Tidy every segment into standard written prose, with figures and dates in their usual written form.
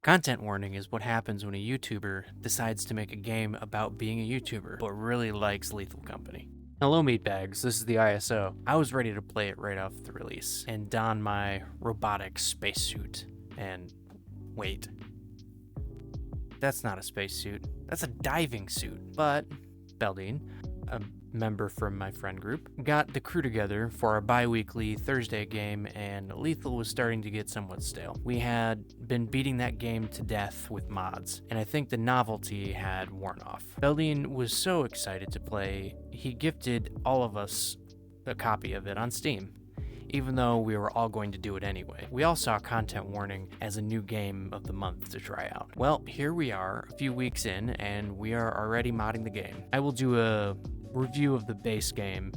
Content warning is what happens when a YouTuber decides to make a game about being a YouTuber, but really likes Lethal Company. Hello meatbags, this is the ISO. I was ready to play it right off the release, and don my robotic spacesuit. And wait. That's not a spacesuit, that's a diving suit. But Beldine, a member from my friend group, got the crew together for our bi-weekly Thursday game, and Lethal was starting to get somewhat stale. We had been beating that game to death with mods, and I think the novelty had worn off. Beldine was so excited to play, he gifted all of us a copy of it on Steam, even though we were all going to do it anyway. We all saw content warning as a new game of the month to try out. Well, here we are, a few weeks in, and we are already modding the game. I will do a review of the base game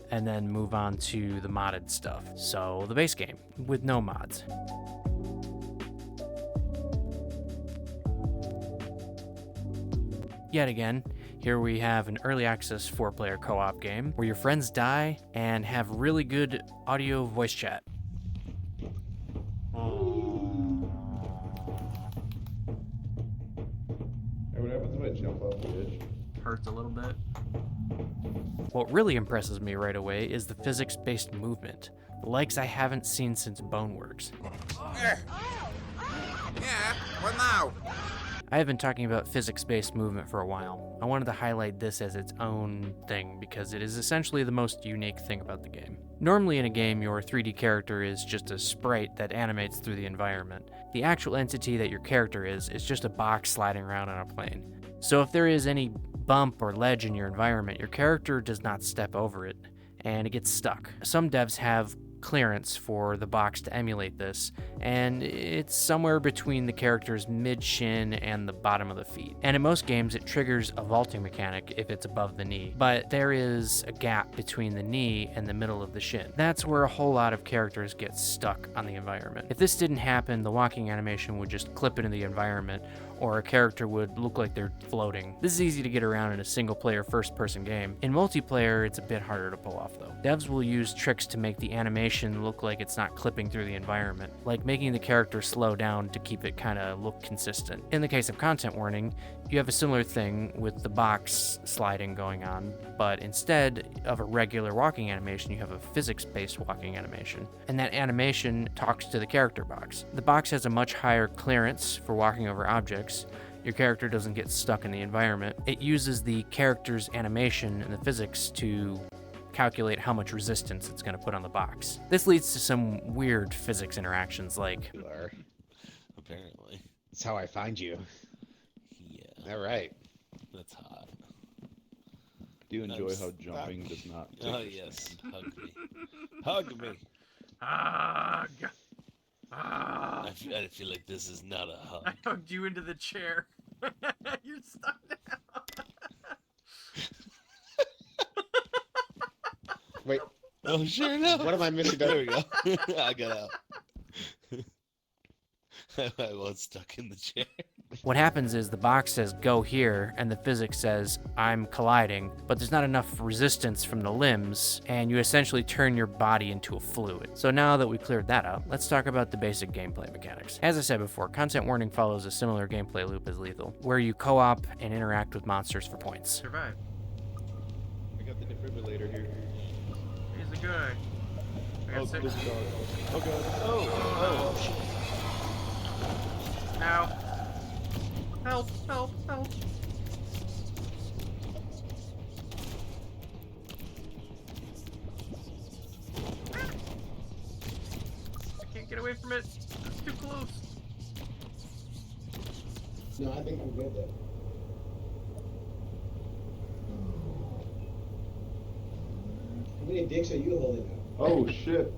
and then move on to the modded stuff. So, the base game with no mods. Yet again, here we have an early access 4-player co-op game where your friends die and have really good audio voice chat. Hey, what happens if I jump off the edge? Hurts a little bit. What really impresses me right away is the physics-based movement, the likes I haven't seen since Boneworks. Yeah, what now? I have been talking about physics-based movement for a while. I wanted to highlight this as its own thing because it is essentially the most unique thing about the game. Normally in a game, your 3D character is just a sprite that animates through the environment. The actual entity that your character is just a box sliding around on a plane. So if there is any bump or ledge in your environment, your character does not step over it, and it gets stuck. Some devs have clearance for the box to emulate this, and it's somewhere between the character's mid-shin and the bottom of the feet. And in most games, it triggers a vaulting mechanic if it's above the knee, but there is a gap between the knee and the middle of the shin. That's where a whole lot of characters get stuck on the environment. If this didn't happen, the walking animation would just clip into the environment, or a character would look like they're floating. This is easy to get around in a single-player first-person game. In multiplayer, it's a bit harder to pull off though. Devs will use tricks to make the animation look like it's not clipping through the environment, like making the character slow down to keep it kind of look consistent. In the case of content warning, you have a similar thing with the box sliding going on, but instead of a regular walking animation, you have a physics-based walking animation, and that animation talks to the character box. The box has a much higher clearance for walking over objects. Your character doesn't get stuck in the environment. It uses the character's animation and the physics to calculate how much resistance it's going to put on the box. This leads to some weird physics interactions like... You are. Apparently. That's how I find you. Yeah, All right. that's hot. Do you enjoy Nice. how jumping does not take Oh, your yes. stand? Hug me. Hug me. I feel like this is not a hug. I hugged you into the chair. You're stuck now. Wait, Oh, sure enough. what am I missing? There we go. I got out. I was stuck in the chair. What happens is the box says go here, and the physics says I'm colliding, but there's not enough resistance from the limbs, and you essentially turn your body into a fluid. So now that we cleared that up, let's talk about the basic gameplay mechanics. As I said before, content warning follows a similar gameplay loop as Lethal, where you co-op and interact with monsters for points. Survive. I got the defibrillator here. He's a guy. I Oh, got this 6. dog. Oh god. Oh, Ow. Help, help, help. I can't get away from it. It's too close. No, I think I'm good though. How many dicks are you holding up? Oh shit.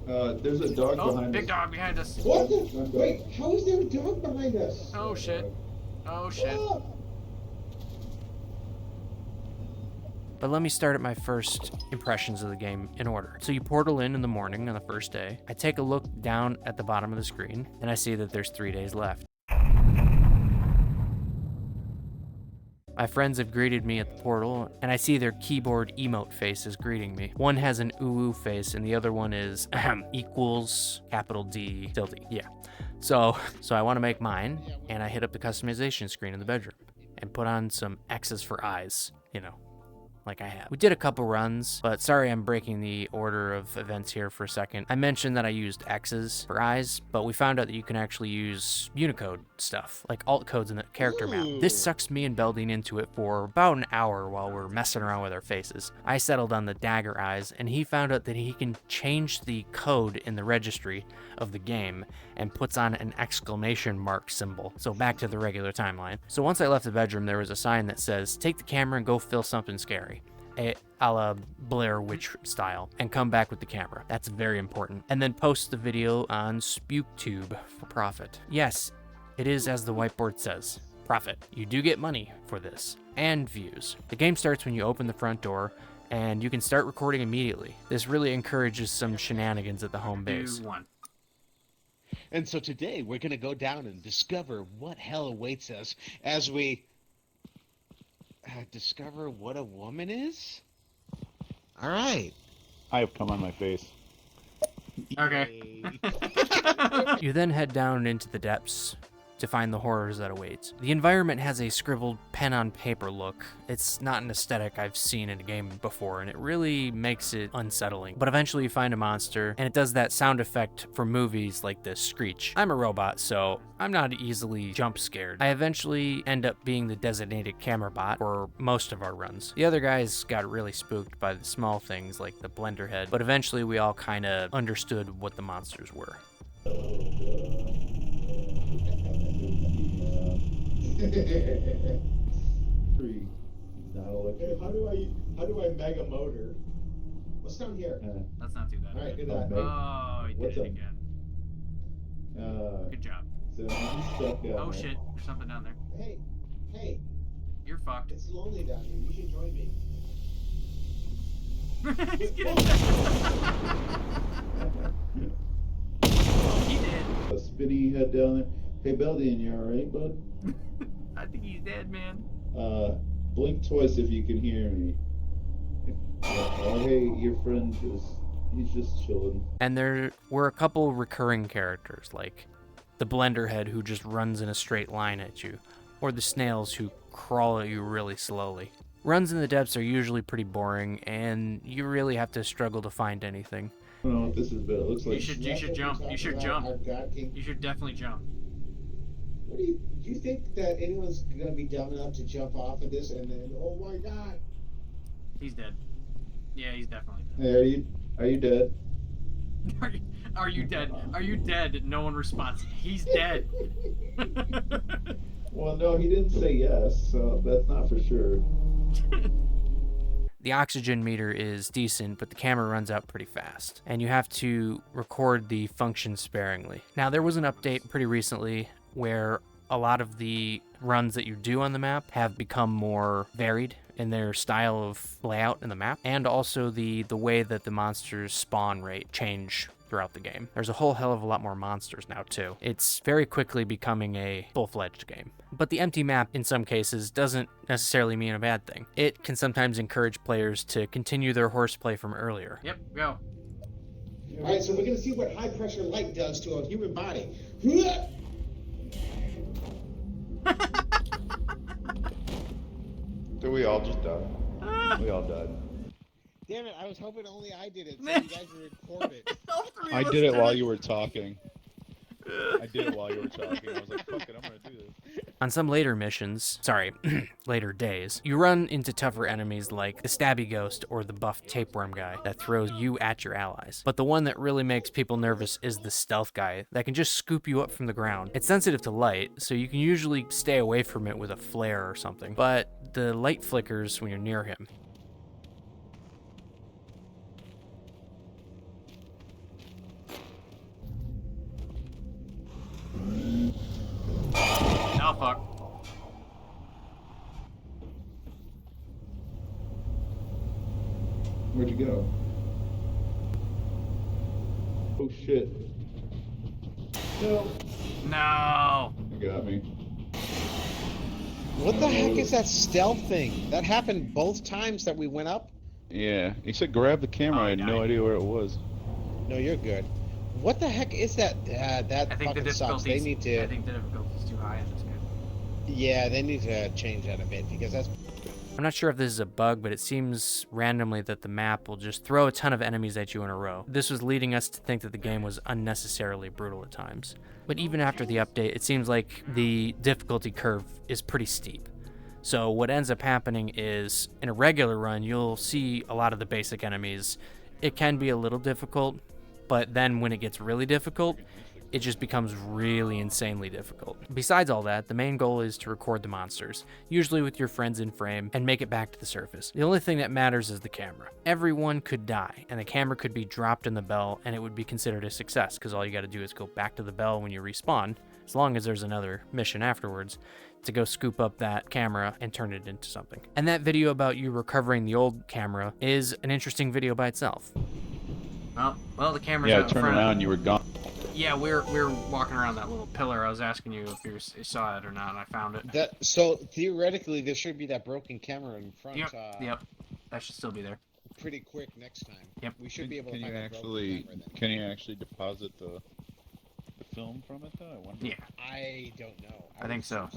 There's a dog Oh, behind big us. dog behind us. What the? Wait, how is there a dog behind us? Oh shit. Oh shit. Ah! But let me start at my first impressions of the game in order. So you portal in the morning on the first day. I take a look down at the bottom of the screen, and I see that there's 3 days left. My friends have greeted me at the portal, and I see their keyboard emote faces greeting me. One has an ooh face, and the other one is equals capital D tilde. Yeah. So I want to make mine, and I hit up the customization screen in the bedroom and put on some X's for eyes, like I have. We did a couple runs, but sorry I'm breaking the order of events here for a second. I mentioned that I used X's for eyes, but we found out that you can actually use Unicode stuff, like alt codes in the character map. This sucks me and Beldine into it for about an hour while we're messing around with our faces. I settled on the dagger eyes, and he found out that he can change the code in the registry of the game and puts on an exclamation mark symbol. So back to the regular timeline. So once I left the bedroom, there was a sign that says, take the camera and go film something scary. A la Blair Witch style, and come back with the camera. That's very important. And then post the video on SpookTube for profit. Yes, it is as the whiteboard says, profit. You do get money for this, and views. The game starts when you open the front door, and you can start recording immediately. This really encourages some shenanigans at the home base. Do one. And so today we're going to go down and discover what hell awaits us as we discover what a woman is? All right. I have come on my face. Okay. You then head down into the depths to find the horrors that await. The environment has a scribbled pen on paper look. It's not an aesthetic I've seen in a game before, and it really makes it unsettling. But eventually you find a monster, and it does that sound effect for movies like this screech. I'm a robot, so I'm not easily jump scared. I eventually end up being the designated camera bot for most of our runs. The other guys got really spooked by the small things like the blender head, but eventually we all kind of understood what the monsters were. Three. Hey, how do I mega motor? What's down here? That's not too bad. All right, good. Oh, you did What's it up? again. Good job. So I'm stuck down Oh there. shit, there's something down there. Hey, You're fucked. it's lonely down here. You should join me. He's getting He did. A spinny head down there. Hey, Beldian, you alright, bud? I think he's dead, man. Blink twice if you can hear me. Oh, hey, your friend he's just chilling. And there were a couple recurring characters, like the blender head who just runs in a straight line at you, or the snails who crawl at you really slowly. Runs in the depths are usually pretty boring, and you really have to struggle to find anything. I don't know what this is, but it looks like... You should jump. You should jump. Our God King. You should definitely jump. What do you think that anyone's gonna be dumb enough to jump off of this and then, oh my God? He's dead. Yeah, he's definitely dead. Hey, are you dead? Are you dead? Are you dead? No one responds. He's dead. Well, no, he didn't say yes, so that's not for sure. The oxygen meter is decent, but the camera runs out pretty fast, and you have to record the function sparingly. Now, there was an update pretty recently where a lot of the runs that you do on the map have become more varied in their style of layout in the map, and also the way that the monsters spawn rate change throughout the game. There's a whole hell of a lot more monsters now too. It's very quickly becoming a full-fledged game. But the empty map in some cases doesn't necessarily mean a bad thing. It can sometimes encourage players to continue their horseplay from earlier. Yep, go. All right, so we're gonna see what high pressure light does to a human body. So we all just died. We all died. Damn it, I was hoping only I did it so you guys would record it. I did it while you were talking. I did it while you were talking. I was like, fuck it, I'm gonna do this. On some later missions, later days, you run into tougher enemies like the stabby ghost or the buff tapeworm guy that throws you at your allies. But the one that really makes people nervous is the stealth guy that can just scoop you up from the ground. It's sensitive to light, so you can usually stay away from it with a flare or something, but the light flickers when you're near him. Oh fuck. Where'd you go? Oh shit. No. No. You got me. What the heck is that stealth thing? That happened both times that we went up? Yeah, he said grab the camera. I had no idea where it was. No, you're good. What the heck is that? That I think the fucking sucks. They difficulty's. need to. I think the difficulty's too high in this game. Yeah, they need to change that a bit because that's. I'm not sure if this is a bug, but it seems randomly that the map will just throw a ton of enemies at you in a row. This was leading us to think that the game was unnecessarily brutal at times. But even after the update, it seems like the difficulty curve is pretty steep. So what ends up happening is, in a regular run, you'll see a lot of the basic enemies. It can be a little difficult, but then when it gets really difficult, it just becomes really insanely difficult. Besides all that, the main goal is to record the monsters, usually with your friends in frame, and make it back to the surface. The only thing that matters is the camera. Everyone could die, and the camera could be dropped in the bell, and it would be considered a success, because all you gotta do is go back to the bell when you respawn, as long as there's another mission afterwards, to go scoop up that camera and turn it into something. And that video about you recovering the old camera is an interesting video by itself. Well, the camera's Yeah, out in turn front. around. You were gone. Yeah, we're walking around that little pillar. I was asking you if you saw it or not, and I found it. So theoretically, there should be that broken camera in front. Yep. That should still be there. Pretty quick next time. Yep. We should be able to Can you find the broken camera then. Can you actually deposit the film from it though? I wonder. Yeah. I don't know. I think so.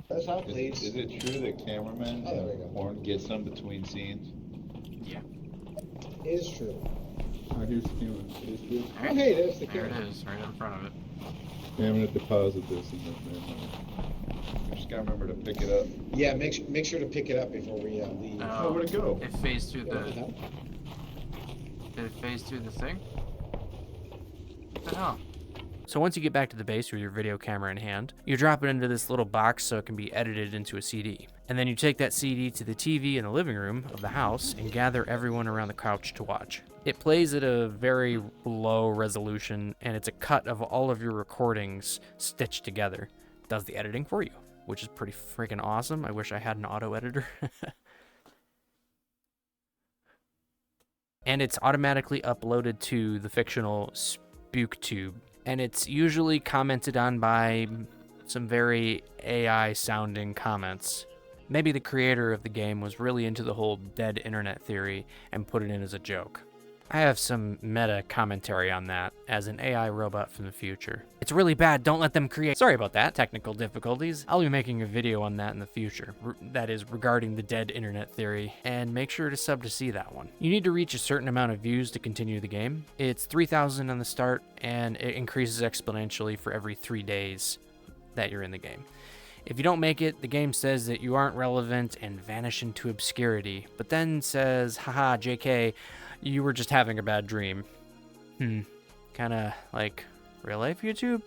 That's how it Is leads. it true that cameramen Oh, there we go. porn gets them between scenes? Yeah. It is true. Oh, here's the camera. It is true. All right. Oh, hey, there's the There it camera. is, right in front of it. Yeah, I'm gonna deposit this in the. I just gotta remember to pick it up. Yeah, make sure to pick it up before we leave. Oh, where'd it go? It phased through What the the. hell? Did it phase through the thing? What the hell? So once you get back to the base with your video camera in hand, you drop it into this little box so it can be edited into a CD. And then you take that CD to the TV in the living room of the house and gather everyone around the couch to watch. It plays at a very low resolution, and it's a cut of all of your recordings stitched together. It does the editing for you, which is pretty freaking awesome. I wish I had an auto editor. And it's automatically uploaded to the fictional SpookTube. And it's usually commented on by some very AI sounding comments. Maybe the creator of the game was really into the whole dead internet theory and put it in as a joke. I have some meta commentary on that as an AI robot from the future. It's really bad, don't let them create. Sorry about that, technical difficulties. I'll be making a video on that in the future, that is regarding the dead internet theory, and make sure to sub to see that one. You need to reach a certain amount of views to continue the game. It's 3,000 on the start, and it increases exponentially for every 3 days that you're in the game. If you don't make it, the game says that you aren't relevant and vanish into obscurity, but then says, haha, JK, you were just having a bad dream. Kinda like real life YouTube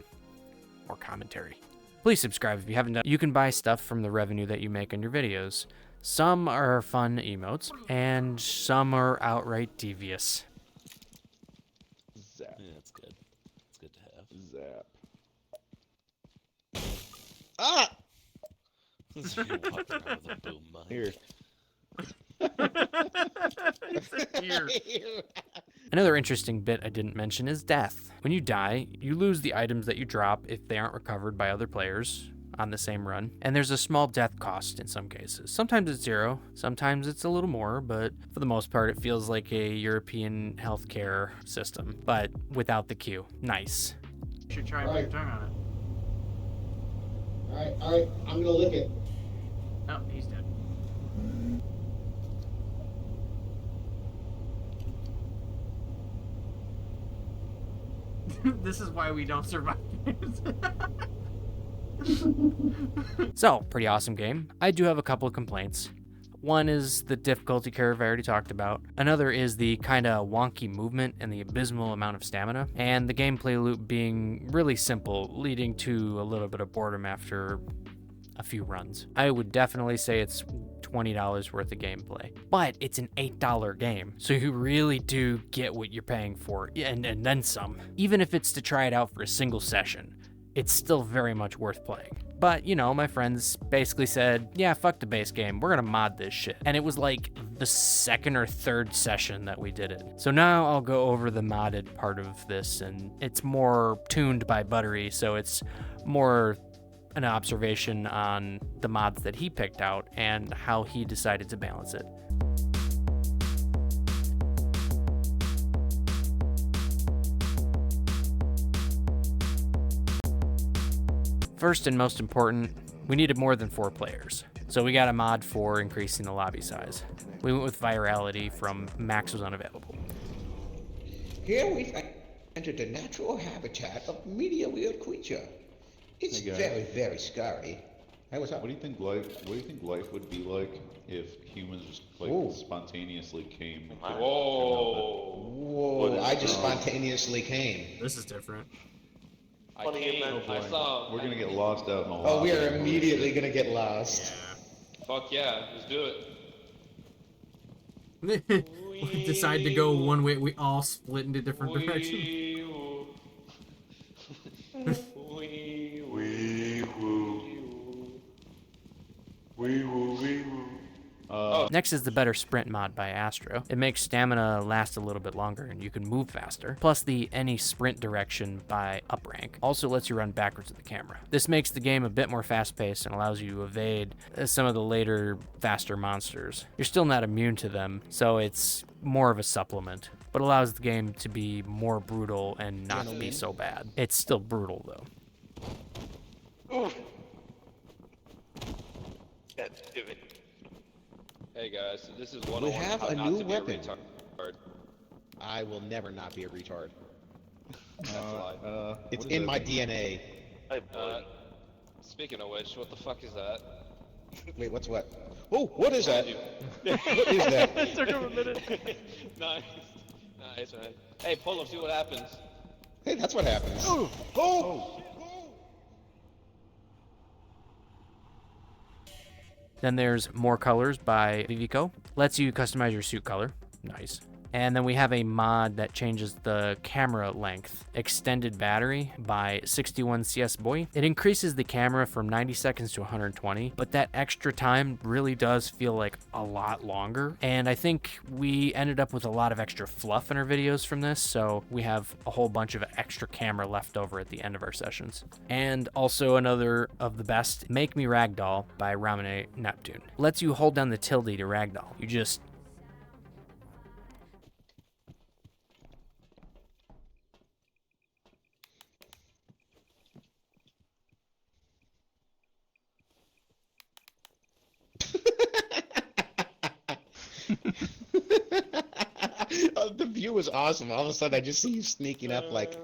or commentary. Please subscribe if you haven't done. You can buy stuff from the revenue that you make on your videos. Some are fun emotes, and some are outright devious. Zap. Yeah, that's good. It's good to have. Zap. Ah! You're walking around with a boom mic. Here. Here. Another interesting bit I didn't mention is death. When you die, you lose the items that you drop if they aren't recovered by other players on the same run, and there's a small death cost in some cases. Sometimes it's 0, sometimes it's a little more, but for the most part it feels like a European healthcare system, but without the queue. Nice. You should try and put your tongue on it. Alright, I'm gonna lick it. Oh, he's dead. This is why we don't survive games. So, pretty awesome game. I do have a couple of complaints. One is the difficulty curve I already talked about. Another is the kinda wonky movement and the abysmal amount of stamina. And the gameplay loop being really simple, leading to a little bit of boredom after a few runs. I would definitely say it's $20 worth of gameplay. But it's an $8 game, so you really do get what you're paying for, and then some. Even if it's to try it out for a single session, it's still very much worth playing. But, you know, my friends basically said, yeah, fuck the base game, we're gonna mod this shit. And it was like the second or third session that we did it. So now I'll go over the modded part of this, and it's more tuned by Buttery, so it's more an observation on the mods that he picked out and how he decided to balance it. First and most important, we needed more than 4 players. So we got a mod for increasing the lobby size. We went with virality from max was unavailable. Here we've entered the natural habitat of media weird creature. It's Hey, guys. very, very scary. Hey, what's up? What do you think life would be like if humans just like Ooh. spontaneously came? And couldn't- Whoa. Whoa, I just spontaneously came. This is different. I came and I saw. We're gonna get lost out in the Oh, we lobby. are immediately gonna get lost. Fuck yeah, let's do it. We decide to go one way. We all split into different directions. Next is the better sprint mod by Astro. It makes stamina last a little bit longer and you can move faster. Plus the any sprint direction by Uprank also lets you run backwards with the camera. This makes the game a bit more fast-paced and allows you to evade some of the later, faster monsters. You're still not immune to them, so it's more of a supplement, but allows the game to be more brutal and not to be so bad. It's still brutal though. Hey guys, this is We have a new weapon. retard. I will never not be a retard. That's a lie. It's in my DNA. Speaking of which, what the fuck is that? Wait, what's what? Oh, what is that? What is that? Took him a minute. Nice. Nice, man. Hey, pull up, see what happens. Hey, that's what happens. Oh! Then there's More Colors by Vivico. Lets you customize your suit color. Nice. And then we have a mod that changes the camera length. Extended Battery by 61CS Boy. It increases the camera from 90 seconds to 120, but that extra time really does feel like a lot longer. And I think we ended up with a lot of extra fluff in our videos from this, so we have a whole bunch of extra camera left over at the end of our sessions. And also another of the best, Make Me Ragdoll by Ramune Neptune. Lets you hold down the tilde to ragdoll. You just The view was awesome. All of a sudden, I just see you sneaking up like...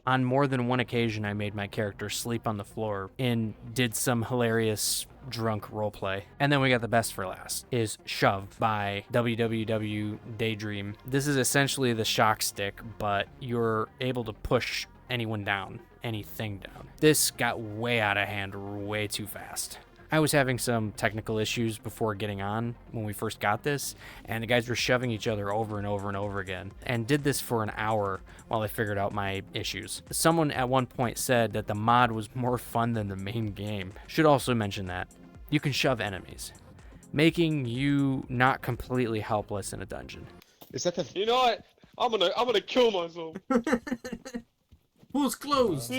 On more than one occasion, I made my character sleep on the floor and did some hilarious drunk roleplay. And then we got the best for last, is Shove by WWW Daydream. This is essentially the shock stick, but you're able to push anyone down, anything down. This got way out of hand way too fast. I was having some technical issues before getting on when we first got this, and the guys were shoving each other over and over and over again, and did this for an hour while I figured out my issues. Someone at one point said that the mod was more fun than the main game. Should also mention that you can shove enemies, making you not completely helpless in a dungeon. Is that the... You know what? I'm gonna kill myself. Pool's closed.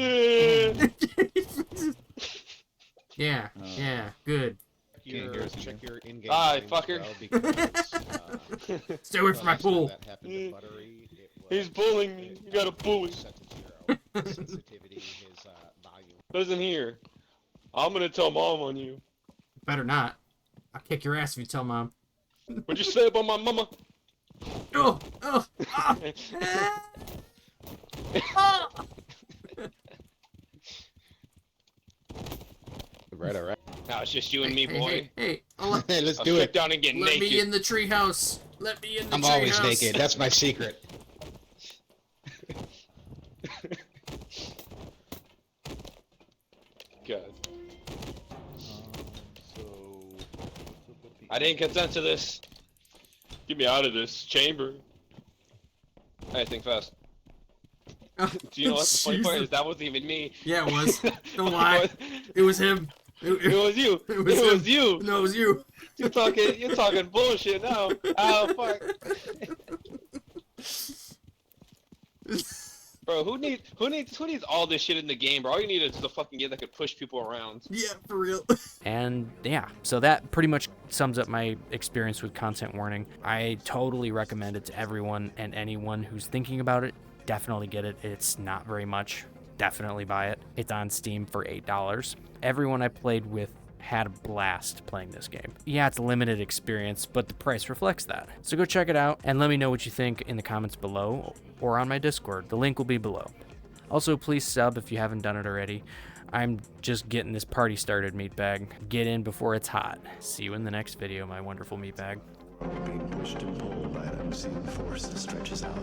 Yeah. Yeah, good. Check your in-game Alright, settings fucker. as well, because, Stay away from my pool. that happened to Buttery, it was- He's bullying me. You gotta bully. Set to 0. Sensitivity, his volume. Listen here. I'm gonna tell mom on you. Better not. I'll kick your ass if you tell mom. What'd you say about my mama? Oh! Oh! Ah! Ah! All right. Nah, it's just you and me, boy. Hey, Hey, let's I'll do sit it. down and get let naked. me in the treehouse. Let me in the I'm treehouse. always naked. That's my secret. God. I didn't consent to this. Get me out of this chamber. Hey, think fast. Do you know what the funny part is? That wasn't even me. Yeah, it was. Don't lie. It was him. It was you. It was It him. was you. No, it was you. You're talking bullshit now. Oh fuck. Bro, who needs all this shit in the game, bro? All you need is the fucking game that could push people around. Yeah, for real. And yeah, so that pretty much sums up my experience with Content Warning. I totally recommend it to everyone and anyone who's thinking about it. Definitely get it. It's not very much. Definitely buy it. It's on Steam for $8. Everyone I played with had a blast playing this game. Yeah, it's a limited experience, but the price reflects that. So go check it out and let me know what you think in the comments below or on my Discord. The link will be below. Also, please sub if you haven't done it already. I'm just getting this party started, meatbag. Get in before it's hot. See you in the next video, my wonderful meatbag. Being pushed and pulled by an unseen force that stretches out.